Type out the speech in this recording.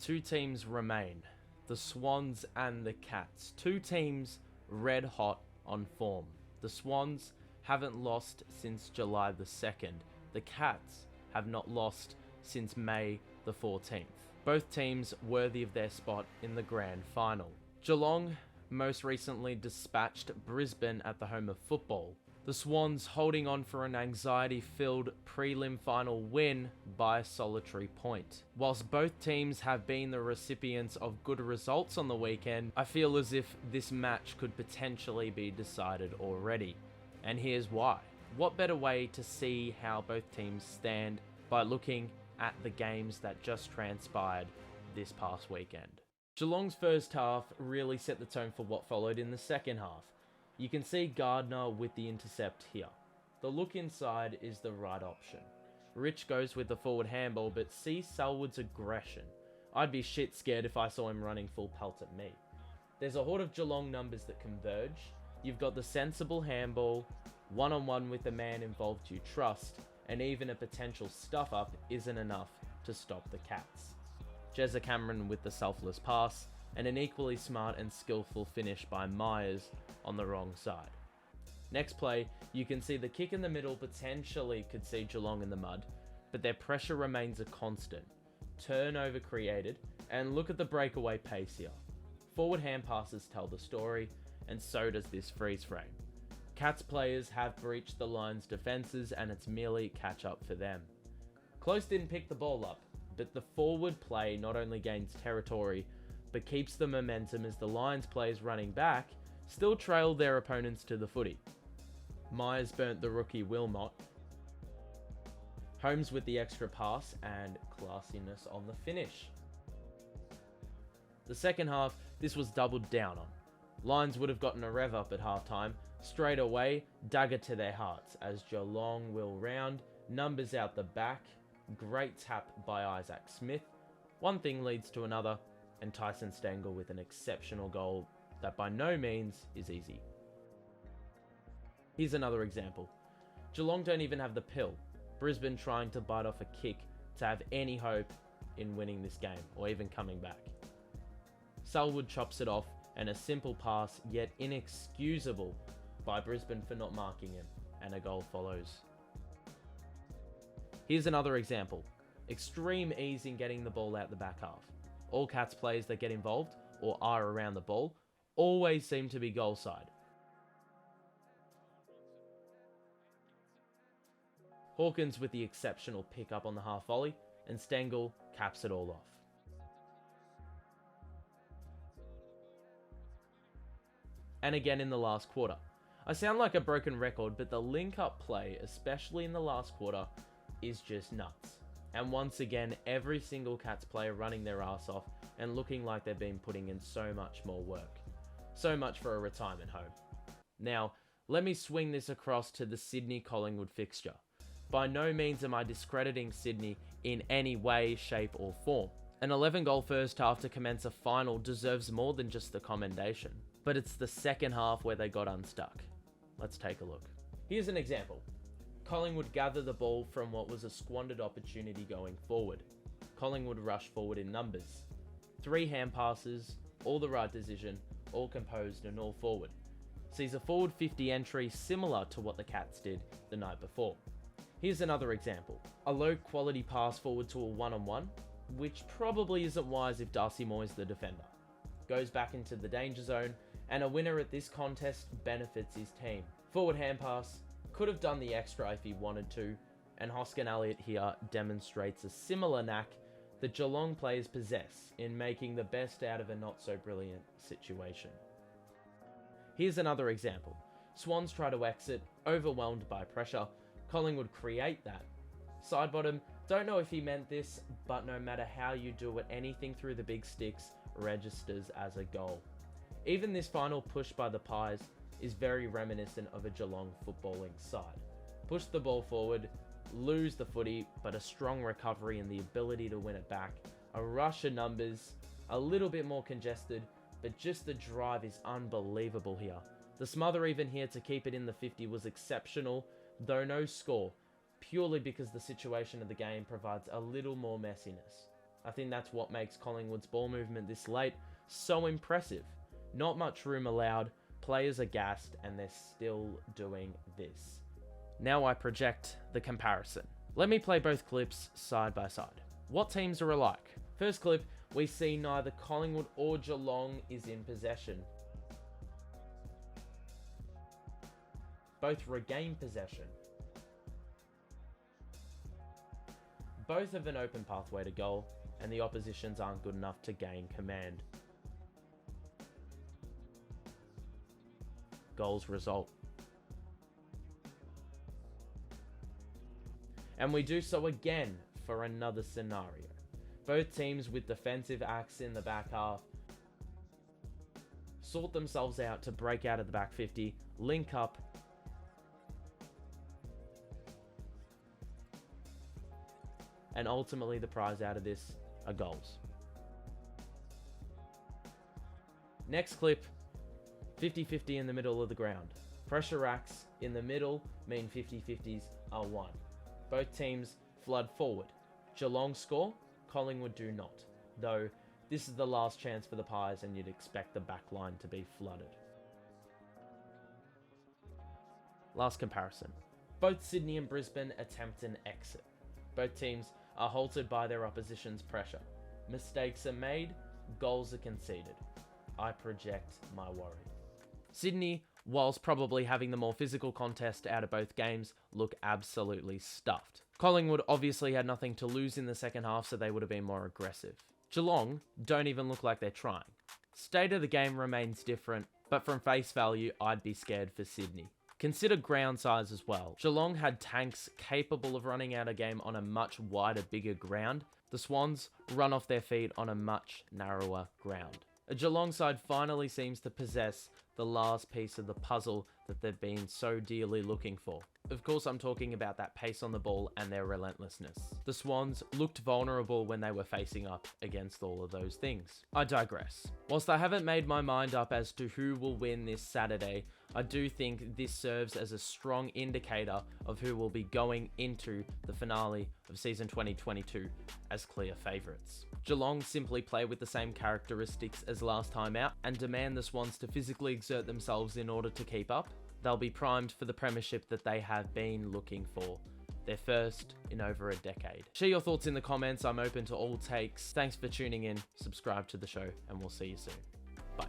two teams remain, the Swans and the Cats. Two teams red hot on form. The Swans haven't lost since July the 2nd. The Cats have not lost since May the 14th. Both teams worthy of their spot in the grand final. Geelong most recently dispatched Brisbane at the home of football. The Swans holding on for an anxiety-filled prelim final win by a solitary point. Whilst both teams have been the recipients of good results on the weekend, I feel as if this match could potentially be decided already. And here's why. What better way to see how both teams stand by looking at the games that just transpired this past weekend. Geelong's first half really set the tone for what followed in the second half. You can see Gardner with the intercept here. The look inside is the right option. Rich goes with the forward handball, but see Selwood's aggression. I'd be shit scared if I saw him running full pelt at me. There's a horde of Geelong numbers that converge. You've got the sensible handball, one-on-one with the man involved you trust, and even a potential stuff-up isn't enough to stop the Cats. Jezza Cameron with the selfless pass, and an equally smart and skillful finish by Myers on the wrong side. Next play, you can see the kick in the middle potentially could see Geelong in the mud, but their pressure remains a constant. Turnover created, and look at the breakaway pace here. Forward hand passes tell the story, and so does this freeze frame. Cats players have breached the Lions' defences, and it's merely catch up for them. Close didn't pick the ball up, but the forward play not only gains territory, but keeps the momentum as the Lions players running back still trail their opponents to the footy. Myers burnt the rookie Wilmot. Holmes with the extra pass and classiness on the finish. The second half, this was doubled down on. Lions would have gotten a rev up at halftime. Straight away, dagger to their hearts as Geelong will round, numbers out the back, great tap by Isaac Smith. One thing leads to another, and Tyson Stengel with an exceptional goal that by no means is easy. Here's another example. Geelong don't even have the pill. Brisbane trying to bite off a kick to have any hope in winning this game or even coming back. Selwood chops it off, and a simple pass yet inexcusable by Brisbane for not marking him, and a goal follows. Here's another example. Extreme ease in getting the ball out the back half. All Cats players that get involved or are around the ball always seem to be goal side. Hawkins with the exceptional pick-up on the half volley, and Stengel caps it all off. And again in the last quarter. I sound like a broken record, but the link-up play, especially in the last quarter, is just nuts. And once again, every single Cats player running their ass off and looking like they've been putting in so much more work. So much for a retirement home. Now, let me swing this across to the Sydney-Collingwood fixture. By no means am I discrediting Sydney in any way, shape or form. An 11-goal first half to commence a final deserves more than just the commendation. But it's the second half where they got unstuck. Let's take a look. Here's an example. Collingwood gather the ball from what was a squandered opportunity going forward. Collingwood rush forward in numbers. 3 hand passes, all the right decision, all composed and all forward. Sees a forward 50 entry similar to what the Cats did the night before. Here's another example. A low quality pass forward to a one-on-one, which probably isn't wise if Darcy Moy's the defender. Goes back into the danger zone, and a winner at this contest benefits his team. Forward hand pass, could have done the extra if he wanted to, and Hoskin Elliott here demonstrates a similar knack that Geelong players possess in making the best out of a not so brilliant situation. Here's another example. Swans try to exit, overwhelmed by pressure. Collingwood create that. Side bottom, don't know if he meant this, but no matter how you do it, anything through the big sticks registers as a goal. Even this final push by the Pies is very reminiscent of a Geelong footballing side. Push the ball forward, lose the footy, but a strong recovery and the ability to win it back. A rush of numbers, a little bit more congested, but just the drive is unbelievable here. The smother even here to keep it in the 50 was exceptional, though no score, purely because the situation of the game provides a little more messiness. I think that's what makes Collingwood's ball movement this late so impressive. Not much room allowed, players are gassed, and they're still doing this. Now I project the comparison. Let me play both clips side by side. What teams are alike? First clip, we see neither Collingwood or Geelong is in possession. Both regain possession. Both have an open pathway to goal, and the oppositions aren't good enough to gain command. Goals result. And we do so again for another scenario. Both teams with defensive acts in the back half sort themselves out to break out of the back 50, link up, and ultimately the prize out of this are goals. Next clip, 50-50 in the middle of the ground. Pressure acts in the middle mean 50-50s are won. Both teams flood forward. Geelong score, Collingwood do not. Though this is the last chance for the Pies and you'd expect the back line to be flooded. Last comparison. Both Sydney and Brisbane attempt an exit. Both teams are halted by their opposition's pressure. Mistakes are made, goals are conceded. I project my worry. Sydney, whilst probably having the more physical contest out of both games, look absolutely stuffed. Collingwood obviously had nothing to lose in the second half, so they would have been more aggressive. Geelong don't even look like they're trying. State of the game remains different, but from face value, I'd be scared for Sydney. Consider ground size as well. Geelong had tanks capable of running out a game on a much wider, bigger ground. The Swans run off their feet on a much narrower ground. A Geelong side finally seems to possess the last piece of the puzzle that they've been so dearly looking for. Of course, I'm talking about that pace on the ball and their relentlessness. The Swans looked vulnerable when they were facing up against all of those things. I digress. Whilst I haven't made my mind up as to who will win this Saturday, I do think this serves as a strong indicator of who will be going into the finale of season 2022 as clear favourites. Geelong simply play with the same characteristics as last time out and demand the Swans to physically exert themselves in order to keep up. They'll be primed for the premiership that they have been looking for. Their first in over a decade. Share your thoughts in the comments. I'm open to all takes. Thanks for tuning in. Subscribe to the show and we'll see you soon. Bye.